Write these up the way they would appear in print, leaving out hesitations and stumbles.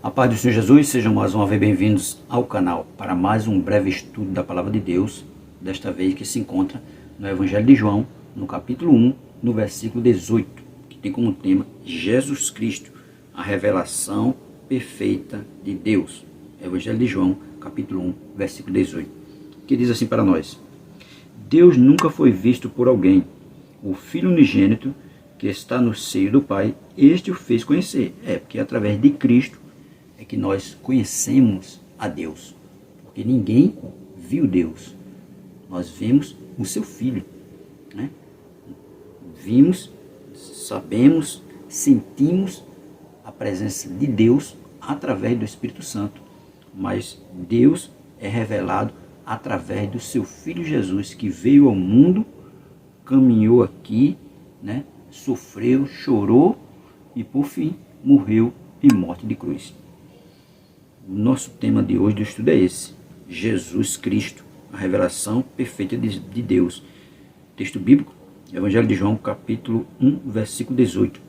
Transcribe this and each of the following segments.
A paz do Senhor Jesus, sejam mais uma vez bem-vindos ao canal para mais um breve estudo da Palavra de Deus, desta vez que se encontra no Evangelho de João, no capítulo 1, no versículo 18, que tem como tema Jesus Cristo, a revelação perfeita de Deus. Evangelho de João, capítulo 1, versículo 18, que diz assim para nós: Deus nunca foi visto por alguém, o Filho unigênito que está no seio do Pai, este o fez conhecer. Porque através de Cristo é que nós conhecemos a Deus, porque ninguém viu Deus. Nós vimos o seu Filho, né? Vimos, sabemos, sentimos a presença de Deus através do Espírito Santo, mas Deus é revelado através do seu Filho Jesus, que veio ao mundo, caminhou aqui, né? Sofreu, chorou e por fim morreu em morte de cruz. O nosso tema de hoje do estudo é esse: Jesus Cristo, a revelação perfeita de Deus. Texto bíblico, Evangelho de João, capítulo 1, versículo 18.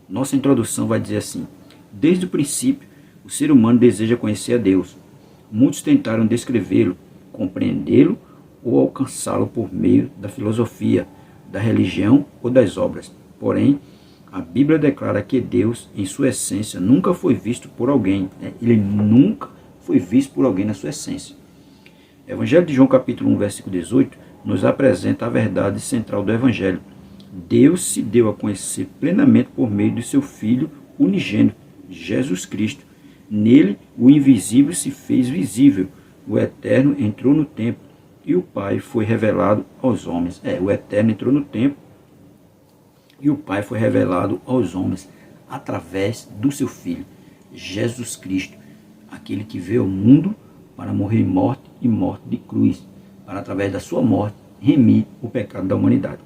Nossa introdução vai dizer assim: desde o princípio, o ser humano deseja conhecer a Deus. Muitos tentaram descrevê-lo, compreendê-lo ou alcançá-lo por meio da filosofia, da religião ou das obras. Porém, a Bíblia declara que Deus, em sua essência, nunca foi visto por alguém. Ele nunca foi visto por alguém na sua essência. Evangelho de João, capítulo 1, versículo 18, nos apresenta a verdade central do Evangelho. Deus se deu a conhecer plenamente por meio de seu Filho unigênito, Jesus Cristo. Nele, o invisível se fez visível, o eterno entrou no tempo e o Pai foi revelado aos homens. O eterno entrou no tempo e o Pai foi revelado aos homens através do seu Filho, Jesus Cristo, aquele que veio ao mundo para morrer em morte e morte de cruz, para através da sua morte remir o pecado da humanidade.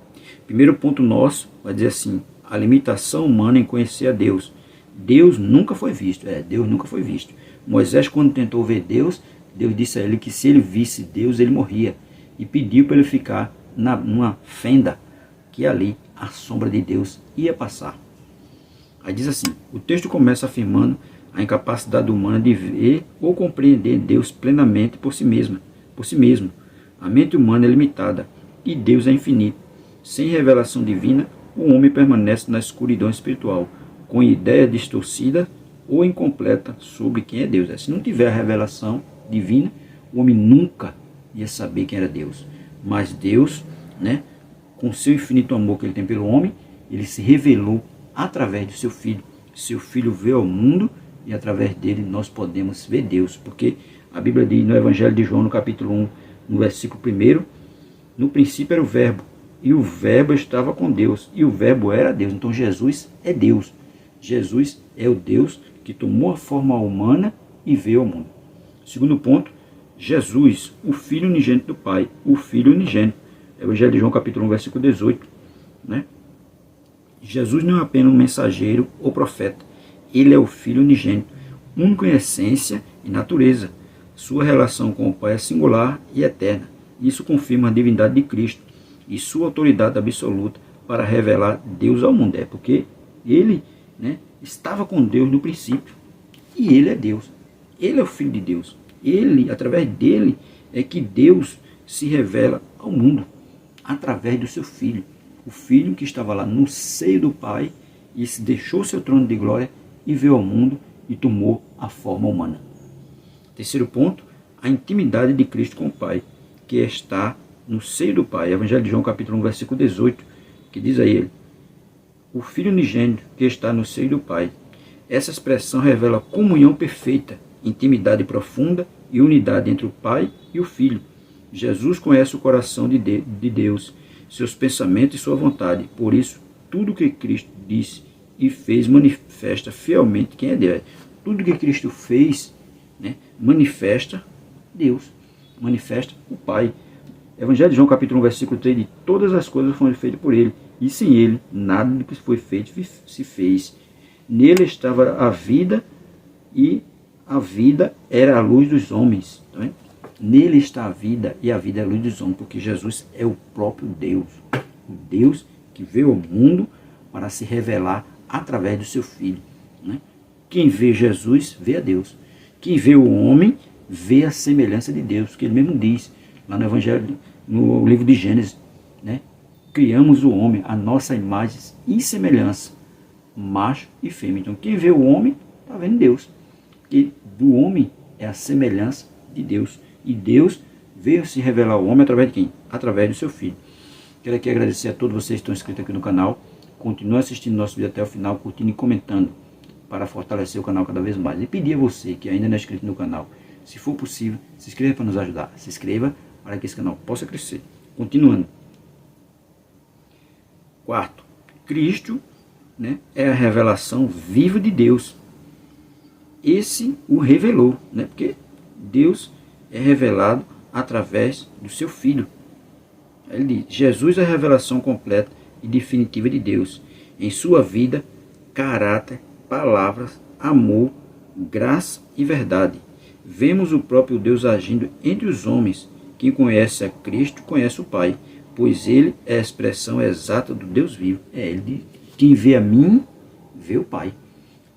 Primeiro ponto nosso vai dizer assim: a limitação humana em conhecer a Deus. Deus nunca foi visto. Deus nunca foi visto. Moisés, quando tentou ver Deus, Deus disse a ele que se ele visse Deus, ele morria, e pediu para ele ficar numa fenda, que ali a sombra de Deus ia passar. Aí diz assim, o texto começa afirmando a incapacidade humana de ver ou compreender Deus plenamente por si mesmo. A mente humana é limitada e Deus é infinito. Sem revelação divina, o homem permanece na escuridão espiritual, com ideia distorcida ou incompleta sobre quem é Deus. Se não tiver a revelação divina, o homem nunca ia saber quem era Deus. Mas Deus, né, com seu infinito amor que ele tem pelo homem, ele se revelou através do seu Filho. Seu Filho veio ao mundo e através dele nós podemos ver Deus. Porque a Bíblia diz no Evangelho de João, no capítulo 1, no versículo 1, no princípio era o Verbo, e o Verbo estava com Deus, e o Verbo era Deus. Então Jesus é Deus. Jesus é o Deus que tomou a forma humana e veio ao mundo. Segundo ponto, Jesus, o Filho unigênito do Pai, o Filho unigênito. Evangelho de João, capítulo 1, versículo 18. Né? Jesus não é apenas um mensageiro ou profeta. Ele é o Filho unigênito, único em essência e natureza. Sua relação com o Pai é singular e eterna. Isso confirma a divindade de Cristo e sua autoridade absoluta para revelar Deus ao mundo. Porque ele, né, estava com Deus no princípio. E ele é Deus. Ele é o Filho de Deus. Ele, através dele, é que Deus se revela ao mundo, através do seu Filho. O Filho que estava lá no seio do Pai e se deixou seu trono de glória e veio ao mundo e tomou a forma humana. Terceiro ponto, a intimidade de Cristo com o Pai, que está no seio do Pai. Evangelho de João, capítulo 1, versículo 18, que diz a ele: o Filho unigênito que está no seio do Pai. Essa expressão revela comunhão perfeita, intimidade profunda e unidade entre o Pai e o Filho. Jesus conhece o coração de Deus, seus pensamentos e sua vontade. Por isso, tudo que Cristo disse e fez manifesta fielmente quem é Deus. Tudo que Cristo fez, né, manifesta Deus, manifesta o Pai. Evangelho de João, capítulo 1, versículo 3, de todas as coisas foram feitas por ele, e sem ele, nada do que foi feito se fez. Nele estava a vida, e a vida era a luz dos homens. Tá vendo? Nele está a vida, e a vida é a luz dos homens, porque Jesus é o próprio Deus. O Deus que veio ao mundo para se revelar através do seu Filho. Né? Quem vê Jesus, vê a Deus. Quem vê o homem, vê a semelhança de Deus, que ele mesmo diz, lá no Evangelho, no livro de Gênesis, né? Criamos o homem, a nossa imagem e semelhança, macho e fêmea. Então, quem vê o homem, está vendo Deus. Porque do homem é a semelhança de Deus. E Deus veio se revelar ao homem através de quem? Através do seu Filho. Quero aqui agradecer a todos vocês que estão inscritos aqui no canal. Continue assistindo nosso vídeo até o final, curtindo e comentando, para fortalecer o canal cada vez mais. E pedir a você que ainda não é inscrito no canal, se for possível, se inscreva para nos ajudar. Se inscreva para que esse canal possa crescer. Continuando. Quarto, Cristo, né, é a revelação viva de Deus. Esse o revelou, né, porque Deus é revelado através do seu Filho. Ele diz, Jesus é a revelação completa e definitiva de Deus. Em sua vida, caráter, palavras, amor, graça e verdade. Vemos o próprio Deus agindo entre os homens. Quem conhece a Cristo, conhece o Pai, pois ele é a expressão exata do Deus vivo. Ele diz, quem vê a mim, vê o Pai.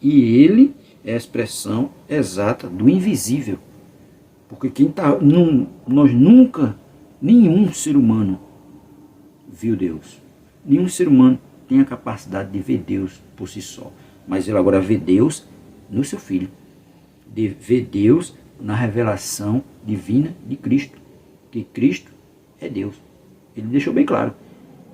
E ele é a expressão exata do invisível. Porque nós nunca, nenhum ser humano viu Deus. Nenhum ser humano tem a capacidade de ver Deus por si só. Mas ele agora vê Deus no seu Filho. De ver Deus na revelação divina de Cristo. Que Cristo é Deus. Ele deixou bem claro.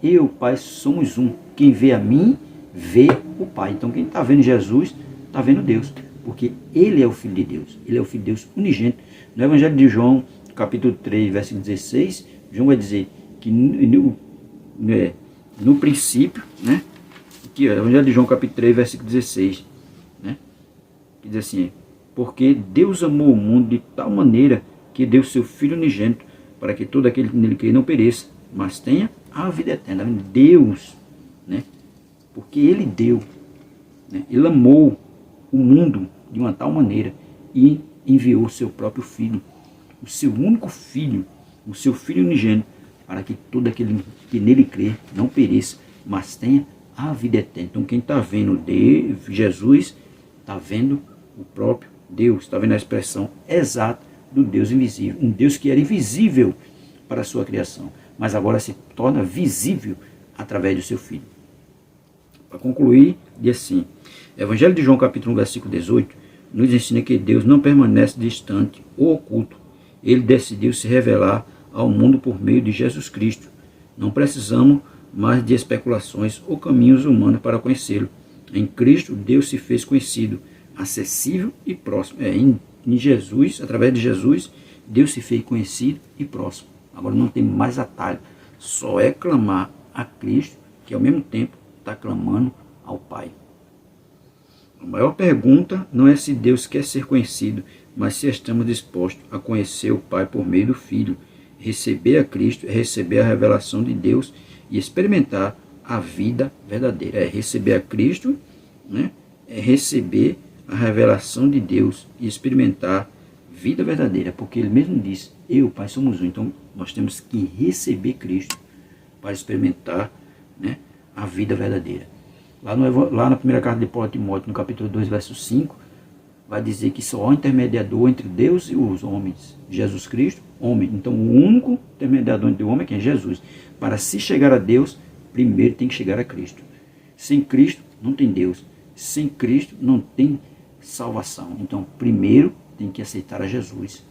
Eu e o Pai somos um. Quem vê a mim, vê o Pai. Então quem está vendo Jesus, está vendo Deus. Porque ele é o Filho de Deus. Ele é o Filho de Deus unigênito. No Evangelho de João, capítulo 3, versículo 16, João vai dizer que no princípio, né? Aqui, ó, Evangelho de João, capítulo 3, versículo 16, né? Que diz assim, porque Deus amou o mundo de tal maneira que deu seu Filho unigênito, para que todo aquele que nele crê não pereça, mas tenha a vida eterna. Deus, né? Porque ele deu, né? Ele amou o mundo de uma tal maneira e enviou o seu próprio Filho, o seu único Filho, o seu Filho unigênito, para que todo aquele que nele crê não pereça, mas tenha a vida eterna. Então quem está vendo Jesus, está vendo o próprio Deus, está vendo a expressão exata do Deus invisível. Um Deus que era invisível para a sua criação, mas agora se torna visível através do seu Filho. Para concluir, diz assim, Evangelho de João capítulo 1, versículo 18, nos ensina que Deus não permanece distante ou oculto. Ele decidiu se revelar ao mundo por meio de Jesus Cristo. Não precisamos mais de especulações ou caminhos humanos para conhecê-lo. Em Cristo, Deus se fez conhecido, acessível e próximo. Em Jesus, através de Jesus, Deus se fez conhecido e próximo. Agora não tem mais atalho. Só é clamar a Cristo, que ao mesmo tempo está clamando ao Pai. A maior pergunta não é se Deus quer ser conhecido, mas se estamos dispostos a conhecer o Pai por meio do Filho. Receber a Cristo é receber a revelação de Deus e experimentar a vida verdadeira. É receber a Cristo, né? É receber a revelação de Deus e experimentar vida verdadeira. Porque ele mesmo disse, eu e o Pai somos um. Então nós temos que receber Cristo para experimentar, né, a vida verdadeira. Lá na primeira carta de Paulo a Timóteo, no capítulo 2, verso 5, vai dizer que só há um intermediador entre Deus e os homens, Jesus Cristo, homem. Então o único intermediador entre o homem é quem? Jesus. Para se chegar a Deus, primeiro tem que chegar a Cristo. Sem Cristo não tem Deus. Sem Cristo não tem salvação. Então primeiro tem que aceitar a Jesus.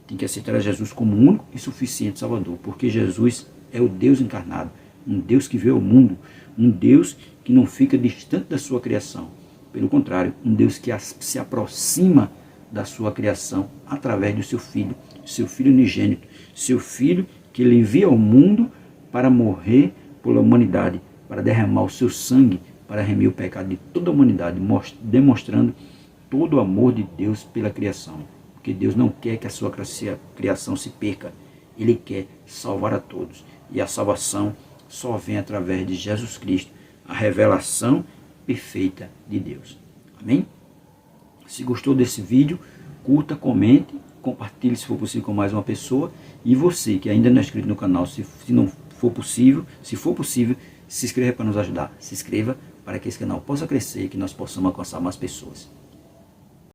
Tem que aceitar a Jesus como único e suficiente Salvador. Porque Jesus é o Deus encarnado. Um Deus que veio ao mundo. Um Deus que não fica distante da sua criação. Pelo contrário, um Deus que se aproxima da sua criação através do seu Filho unigênito, seu Filho que ele envia ao mundo para morrer pela humanidade, para derramar o seu sangue, para remir o pecado de toda a humanidade, demonstrando todo o amor de Deus pela criação. Porque Deus não quer que a sua criação se perca, ele quer salvar a todos. E a salvação só vem através de Jesus Cristo, a revelação perfeita de Deus. Amém? Se gostou desse vídeo, curta, comente, compartilhe se for possível com mais uma pessoa. E você que ainda não é inscrito no canal, se não for possível, se inscreva para nos ajudar. Se inscreva para que esse canal possa crescer e que nós possamos alcançar mais pessoas.